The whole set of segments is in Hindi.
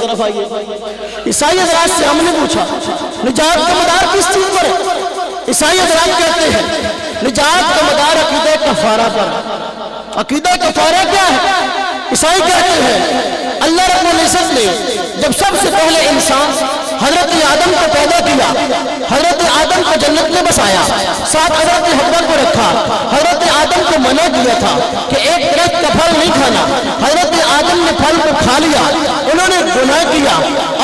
तरफ आइए। ईसाई हज़रात से हमने पूछा निजात का मदार किस चीज पर है? ईसाई हज़रात कहते हैं निजात का मदार अकीदा कफारा पर। अकीदा कफारा क्या है? ईसाई कहते हैं अल्लाह रब्बुल इज्जत ने जब सबसे पहले इंसान हजरत आदम को पैदा किया, हजरत आदम को जन्नत में बसाया, साथ हजरत हव्वा को रखा, हजरत आदम को मना किया था कि एक दरख्त का फल नहीं खाना। हजरत आदम ने फल को खा लिया, उन्होंने गुनाह किया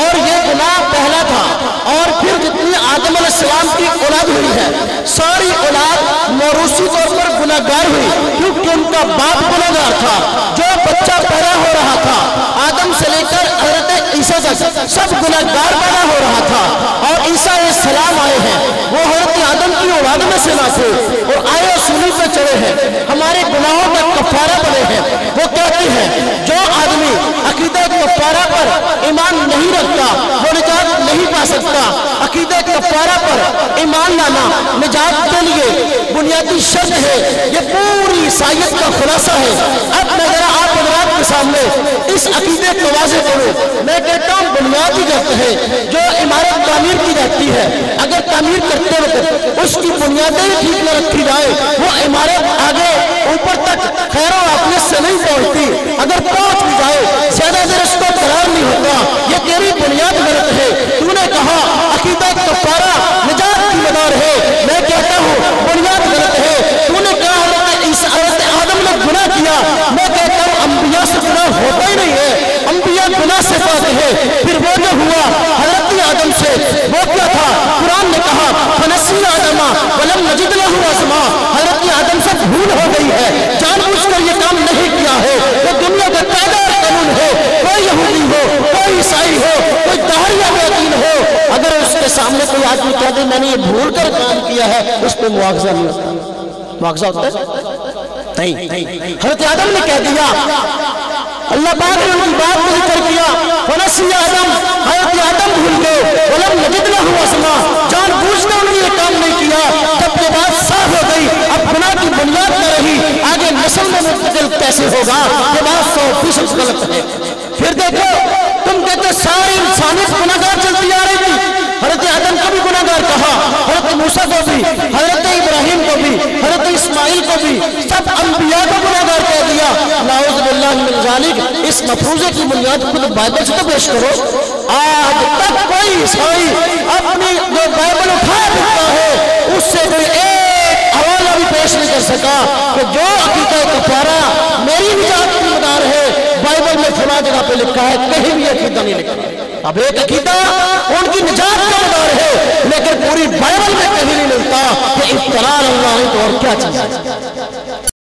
और ये गुनाह पहला था। और फिर जितनी आदम अलैहिस्सलाम की औलाद हुई है सारी औलाद मौरूसी तौर पर गुनाहगार हुई, क्योंकि उनका बाप गुनाहगार था। जो बच्चा पैदा हो रहा था आदम से लेकर हजरत ईसा तक सब गुनाहगार पैदा हो रहा था। और ईसा अलैहिस्सलाम आए हैं, वो हजरत आदम की औलाद में से ना थे और आए सूली पे चढ़े हैं, हमारे गुनाहों का कफारा बने हैं। वो कहते हैं जो आदमी अकीदा कफारा पर ईमान नहीं रखता वो निजात नहीं पा सकता। अकीदा कफारा पर ईमान लाना निजात के लिए बुनियादी शर्त है। ये पूरी ईसाईयत का खुलासा है। अब मैं जरा आप हज़रात के सामने इस अकीदे को वाज़ेह करूं। मैं कहता हूं बुनियादी शर्त है जो इमारत तामीर की जाती है, अगर तामीर करते वक्त उसकी बुनियादें ठीक न रखी जाए वो इमारत आगे ऊपर तक खैरो आफियत से नहीं पहुंचती। अगर पहुंच भी जाए ज्यादा देर उसको करार नहीं होता। ये तेरी बुनियाद गलत है। तूने कहा अकीदा कफारा निजात की मदार है, मैं कहता हूँ बुनियाद गलत है। तूने कहा हज़रत आदम ने गुनाह किया, मैं कहता हूँ अंबिया से गुनाह होता ही नहीं है। अंबिया गुनाह से पाते हैं। फिर वो जो हुआ हज़रत आदम से वो क्या था? कुरान ने कहा फनसी आदमा वलम नजिद लहू अज़मा। हज़रत आदम से भूल हो गई है, जानबूझकर ये काम नहीं किया है। वो दुनिया का कायदा और कानून है। कोई यहूदी हो, कोई ईसाई हो, कोई दहरिया बेदीन हो, अगर उसके सामने कोई आदमी कह दे मैंने ये भूल कर काम किया है उस पर मुआवजा नहीं होता। मुआवजा होता है नहीं। हज़रत आदम ने कह दिया, अल्लाह पाक ने उनकी बात को जिक्र किया फनसी आदम, हज़रत आदम भूल गए, वलम नजिद लहू अज़मा, जानबूझकर उन्होंने ये काम नहीं किया। जब ये बात साफ हो गई अब गुनाह की बुनियाद न रही, आगे नस्ल में मुंतकिल कैसे होगा? ये बात 100% गलत है। फिर देखो तुम कहते सारी इंसानियत गुनाहगार चलती आ रही थी। हज़रत आदम को भी गुनाहगार कहा, हज़रत मूसा को भी, हज़रत इब्राहिम को भी, हज़रत इस्माइल को भी, सब अंबिया को गुनाहगार कह दिया। नाऊज़ बिल्लाह मिन ज़ालिक। इस मफरूज़े की बुनियाद खुद बाइबल से तो पेश करो। आज तक कोई ईसाई अपनी जो बाइबल उठाया फिरता है उससे कोई एक हवाला भी पेश नहीं कर सका कि जो अकीदा कफारा मेरी निजात की मदार है बाइबल में फला जगह पे लिखा है, कहीं भी अकीदा नहीं लिखा। अब एक अकीदा उनकी निजात का मदार है लेकिन पूरी बाइबल में कहीं नहीं मिलता कि इफ्तरा अल्लाह तो और क्या चीज है।